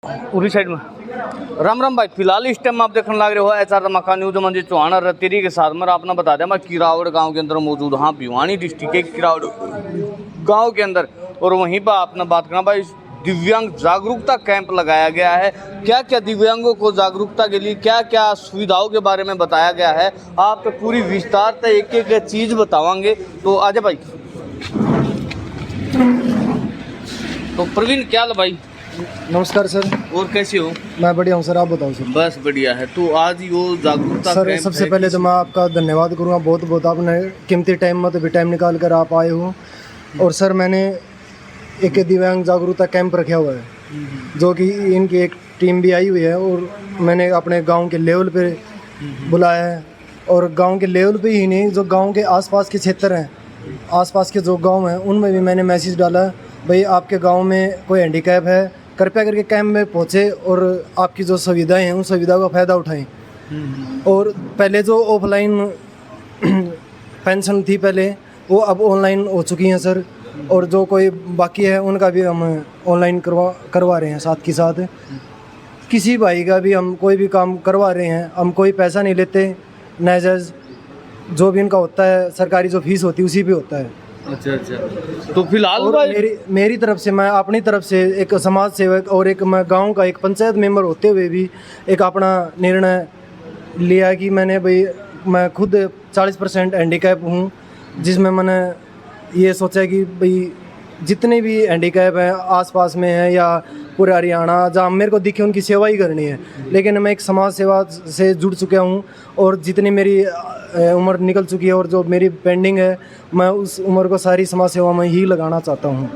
Uri side में राम राम भाई। फिलहाल इस टाइम आप देखने लग रहे हो एचआर धमाका न्यूज मंजिल चौहान और रतेरी के साथ में आपने बता दिया मैं किरावड़ गांव के अंदर मौजूद। हाँ, भिवानी डिस्ट्रिक्ट के किरावड़ गांव के अंदर, और वहीं पर आपने बात करना भाई दिव्यांग जागरूकता कैंप लगाया गया है। क्या क्या दिव्यांगों को जागरूकता के लिए क्या क्या सुविधाओं के बारे में बताया गया है, आप तो पूरी विस्तार से एक एक चीज बतावांगे। तो आजा भाई। तो प्रवीण क्या हाल भाई? नमस्कार सर। और कैसे हो? मैं बढ़िया हूँ सर, आप बताओ सर। बस बढ़िया है। तो आज यो जागरूकता सर कैंप सबसे है, पहले तो मैं आपका धन्यवाद करूँगा, बहुत बहुत आपने कीमती टाइम में तो भी टाइम निकाल कर आप आए हो। और सर मैंने एक दिव्यांग जागरूकता कैंप रखा हुआ है जो कि इनकी एक टीम भी आई हुई है, और मैंने अपने गांव के लेवल पे बुलाया है। और गांव के लेवल पे ही नहीं, जो गांव के आसपास के क्षेत्र हैं, आसपास के जो गांव हैं, उनमें भी मैंने मैसेज डाला भाई आपके गांव में कोई हैंडीकैप है, कृपया करके कैंप में पहुँचे और आपकी जो सुविधाएं हैं उन सुविधाओं का फ़ायदा उठाएं। और पहले जो ऑफलाइन पेंशन थी पहले, वो अब ऑनलाइन हो चुकी हैं सर। और जो कोई बाकी है उनका भी हम ऑनलाइन करवा रहे हैं। साथ के साथ किसी भाई का भी हम कोई भी काम करवा रहे हैं, हम कोई पैसा नहीं लेते, नाजायज़ जो भी इनका होता है सरकारी जो फीस होती है उसी पे होता है। अच्छा अच्छा। तो फिलहाल मेरी तरफ से, मैं अपनी तरफ से एक समाज सेवक और एक मैं गांव का एक पंचायत मेंबर होते हुए भी एक अपना निर्णय लिया कि मैंने भाई मैं खुद 40% हैंडीकैप हूँ, जिसमें मैंने ये सोचा कि भाई जितने भी हैंडीकैप हैं आसपास में हैं या पूरे हरियाणा जहाँ मेरे को दिखे उनकी सेवा ही करनी है। लेकिन मैं एक समाज सेवा से जुड़ चुका हूँ और जितनी मेरी उम्र निकल चुकी है और जो मेरी पेंडिंग है मैं उस उम्र को सारी समाज सेवा में ही लगाना चाहता हूँ।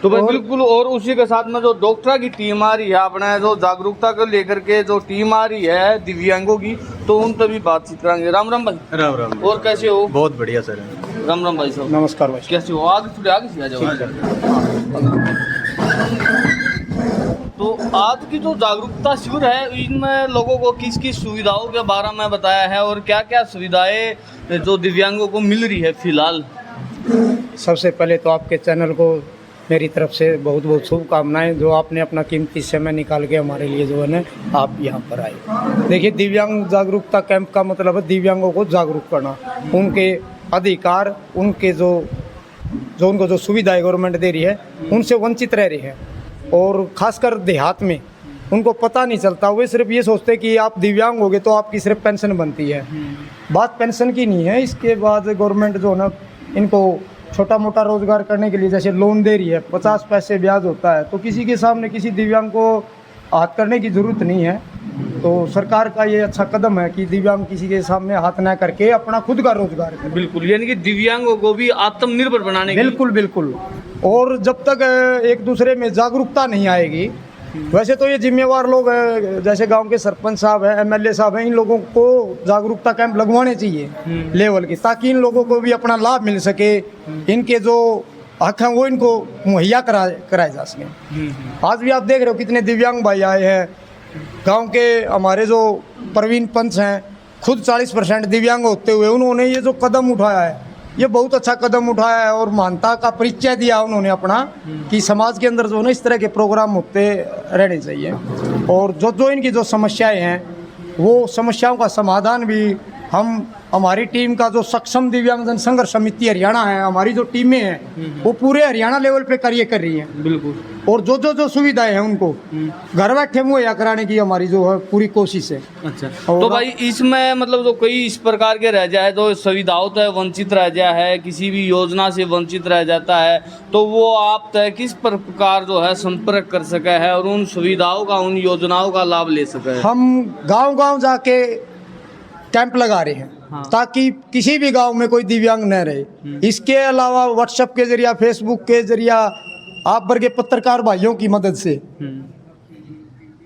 तो भाई बिल्कुल। और उसी के साथ में जो डॉक्टर की टीम आ रही है, अपने जो जागरूकता को लेकर के जो टीम आ रही है दिव्यांगों की, तो उन पर भी बातचीत करेंगे। राम राम भाई। राम राम। और कैसे हो? बहुत बढ़िया सर। राम राम भाई साहब। नमस्कार भाई। कैसे हो? आगे थोड़े आगे से आ जाओ। तो आज की जो जागरूकता शिविर है इनमें लोगों को किस किस सुविधाओं के बारे में बताया है और क्या क्या सुविधाएं जो दिव्यांगों को मिल रही है फिलहाल? सबसे पहले तो आपके चैनल को मेरी तरफ से बहुत बहुत शुभकामनाएं, जो आपने अपना कीमती समय निकाल के हमारे लिए जो है ना आप यहाँ पर आए। देखिए, दिव्यांग जागरूकता कैंप का मतलब है दिव्यांगों को जागरूक करना, उनके अधिकार, उनके जो उनको जो सुविधाएं गवर्नमेंट दे रही है उनसे वंचित रह रही है। और ख़ासकर देहात में उनको पता नहीं चलता, वे सिर्फ ये सोचते कि आप दिव्यांग हो गए तो आपकी सिर्फ पेंशन बनती है। बात पेंशन की नहीं है। इसके बाद गवर्नमेंट जो है ना इनको छोटा मोटा रोजगार करने के लिए जैसे लोन दे रही है, 50 पैसे ब्याज होता है, तो किसी के सामने किसी दिव्यांग को हाथ करने की ज़रूरत नहीं है। तो सरकार का ये अच्छा कदम है कि दिव्यांग किसी के सामने हाथ न करके अपना खुद का रोजगार करें। बिल्कुल, यानी कि दिव्यांगों को भी आत्मनिर्भर बनाने की। बिल्कुल बिल्कुल। और जब तक एक दूसरे में जागरूकता नहीं आएगी, वैसे तो ये जिम्मेवार लोग हैं जैसे गांव के सरपंच साहब हैं, एमएलए साहब हैं, इन लोगों को जागरूकता कैंप लगवाने चाहिए लेवल की, ताकि इन लोगों को भी अपना लाभ मिल सके, इनके जो हक हैं वो इनको मुहैया कराए जा सके। आज भी आप देख रहे हो कितने दिव्यांग भाई आए हैं गांव के। हमारे जो प्रवीण पंच हैं खुद 40% दिव्यांग होते हुए उन्होंने ये जो कदम उठाया है ये बहुत अच्छा कदम उठाया है और मानवता का परिचय दिया उन्होंने अपना कि समाज के अंदर जो ना इस तरह के प्रोग्राम होते रहने चाहिए। और जो इनकी जो समस्याएं हैं वो समस्याओं का समाधान भी हमारी टीम का जो सक्षम दिव्यांगजन संघर्ष समिति हरियाणा है, हमारी जो टीमें हैं वो पूरे हरियाणा लेवल पे कार्य कर रही हैं। बिल्कुल। और जो सुविधाएं हैं उनको घर बैठे मुहैया कराने की हमारी जो है पूरी कोशिश है। अच्छा। तो भाई इसमें मतलब जो कोई इस प्रकार के रह जाए, जो सुविधाओं से वंचित रह जाए है, किसी भी योजना से वंचित रह जाता है, तो वो आप तय किस प्रकार जो है संपर्क कर सके है और उन सुविधाओं का, उन योजनाओं का लाभ ले सके है? हम गांव-गांव जाके कैंप लगा रहे हैं। हाँ। ताकि किसी भी गांव में कोई दिव्यांग न रहे। इसके अलावा व्हाट्सएप के जरिए, फेसबुक के जरिए, आप वर्ग के पत्रकार भाइयों की मदद से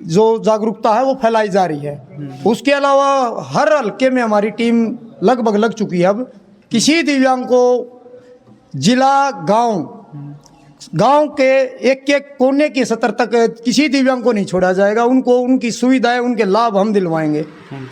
जो जागरूकता है वो फैलाई जा रही है। उसके अलावा हर हल्के में हमारी टीम लगभग लग चुकी है। अब किसी दिव्यांग को जिला, गांव के एक एक कोने के स्तर तक किसी दिव्यांग को नहीं छोड़ा जाएगा। उनको उनकी सुविधाएं, उनके लाभ हम दिलवाएंगे।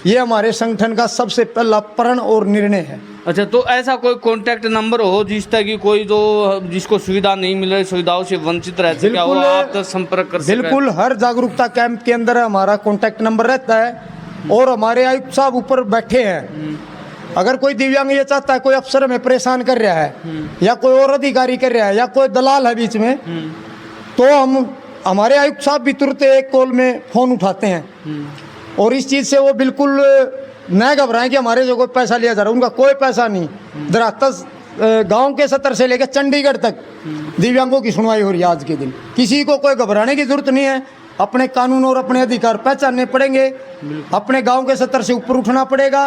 ये हमारे संगठन का सबसे पहला प्रण और निर्णय है। अच्छा, तो ऐसा कोई कांटेक्ट नंबर हो जिस तरह की कोई जो जिसको सुविधा नहीं मिल रही, सुविधाओं से वंचित रह सके, वो आप तक संपर्क कर सके? बिल्कुल, हर जागरूकता कैंप के अंदर हमारा कांटेक्ट नंबर रहता है और हमारे आयुक्त साहब ऊपर बैठे हैं। अगर कोई दिव्यांग ये चाहता है, कोई अफसर हमें परेशान कर रहा है या कोई और अधिकारी कर रहा है या कोई दलाल है बीच में, तो हमारे आयुक्त साहब भी तुरंत एक कॉल में फ़ोन उठाते हैं और इस चीज़ से वो बिल्कुल न घबराएं कि हमारे जो कोई पैसा लिया जा रहा है। उनका कोई पैसा नहीं। दरअसल गांव के सतर से लेकर चंडीगढ़ तक दिव्यांगों की सुनवाई हो रही है आज के दिन। किसी को कोई घबराने की जरूरत नहीं है। अपने कानून और अपने अधिकार पहचानने पड़ेंगे, अपने गांव के सतर से ऊपर उठना पड़ेगा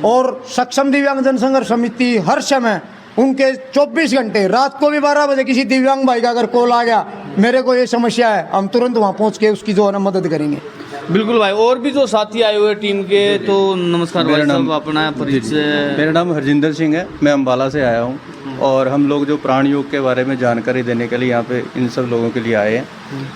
और सक्षम दिव्यांग जन संघर्ष समिति हर समय उनके 24 घंटे, रात को भी 12 बजे किसी दिव्यांग भाई का अगर कॉल आ गया, मेरे को ये समस्या है, हम तुरंत वहाँ पहुँच के उसकी जो है ना मदद करेंगे। बिल्कुल भाई, और भी जो साथी आए हुए टीम के, तो नमस्कार भाई साहब, अपना परिचय। मेरा नाम हरजिंदर सिंह है, मैं अम्बाला से आया हूँ और हम लोग जो प्राण योग के बारे में जानकारी देने के लिए यहाँ पे इन सब लोगों के लिए आए हैं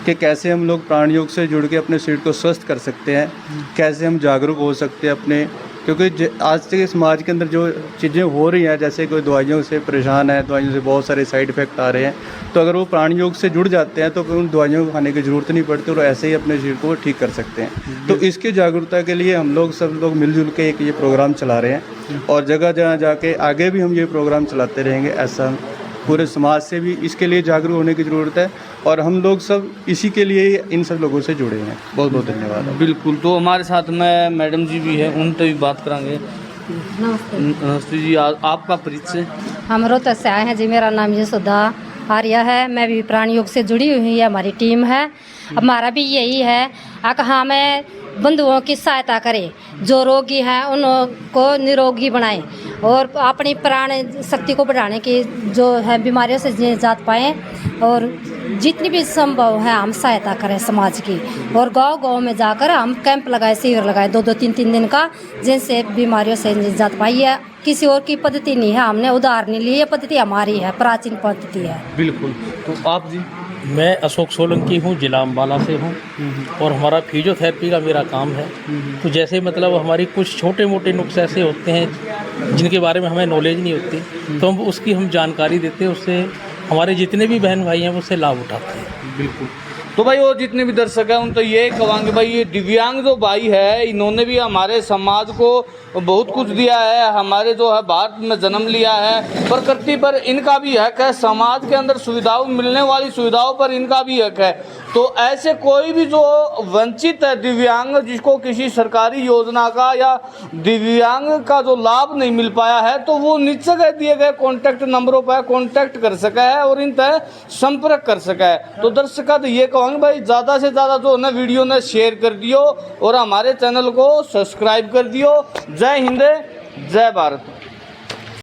कि कैसे हम लोग प्राण योग से जुड़ के अपने शरीर को स्वस्थ कर सकते हैं, कैसे हम जागरूक हो सकते हैं अपने, क्योंकि आज के समाज के अंदर जो चीज़ें हो रही हैं, जैसे कोई दवाइयों से परेशान है, दवाइयों से बहुत सारे साइड इफ़ेक्ट आ रहे हैं, तो अगर वो प्राण योग से जुड़ जाते हैं तो फिर उन दवाइयों को खाने की ज़रूरत नहीं पड़ती और ऐसे ही अपने शरीर को ठीक कर सकते हैं। तो इसकी जागरूकता के लिए हम लोग सब लोग मिलजुल के एक ये प्रोग्राम चला रहे हैं और जगह जगह जाके आगे भी हम ये प्रोग्राम चलाते रहेंगे। ऐसा पूरे समाज से भी इसके लिए जागरूक होने की ज़रूरत है और हम लोग सब इसी के लिए इन सब लोगों से जुड़े हैं। बहुत बहुत धन्यवाद। बिल्कुल, तो हमारे साथ में मैडम जी भी है, उनसे भी बात करांगे। नमस्ते जी, आपका परिचय? हम रोहतक से आए हैं जी, मेरा नाम यशोदा आर्या है, मैं भी प्राण योग से जुड़ी हुई है, हमारी टीम है। हमारा भी यही है कि हमें बंधुओं की सहायता करें, जो रोगी हैं उनको निरोगी बनाएं और अपनी प्राण शक्ति को बढ़ाने की जो है बीमारियों से निजात पाएँ और जितनी भी संभव है हम सहायता करें समाज की। और गांव-गांव में जाकर हम कैंप लगाए, शिविर लगाए 2-2, 3-3 दिन का, जिनसे बीमारियों से निजात पाई है। किसी और की पद्धति नहीं है, हमने उधार नहीं ली, ये पद्धति हमारी है, प्राचीन पद्धति है। बिल्कुल, तो आप जी? मैं अशोक सोलंकी हूँ, जिला अम्बाला से हूँ और हमारा फिजियोथेरेपी का मेरा काम है। तो जैसे मतलब हमारी कुछ छोटे मोटे नुक्स ऐसे होते हैं जिनके बारे में हमें नॉलेज नहीं होती, तो हम जानकारी देते हैं, उससे हमारे जितने भी बहन भाई हैं वो उससे लाभ उठाते हैं। बिल्कुल, तो भाई वो जितने भी दर्शक हैं उन तो ये कहेंगे भाई, ये दिव्यांग जो भाई है, इन्होंने भी हमारे समाज को बहुत कुछ दिया है, हमारे जो है भारत में जन्म लिया है, प्रकृति पर इनका भी हक है, समाज के अंदर सुविधाओं मिलने वाली सुविधाओं पर इनका भी हक है। तो ऐसे कोई भी जो वंचित है दिव्यांग, जिसको किसी सरकारी योजना का या दिव्यांग का जो लाभ नहीं मिल पाया है, तो वो नीचे गए दिए गए कॉन्टैक्ट नंबरों पर कॉन्टैक्ट कर सका है और इन तय संपर्क कर सका है। तो दर्शक तो ये कहूँगी भाई, ज़्यादा से ज़्यादा जो है वीडियो ने शेयर कर दियो और हमारे चैनल को सब्सक्राइब कर दियो। जय हिंद, जय भारत।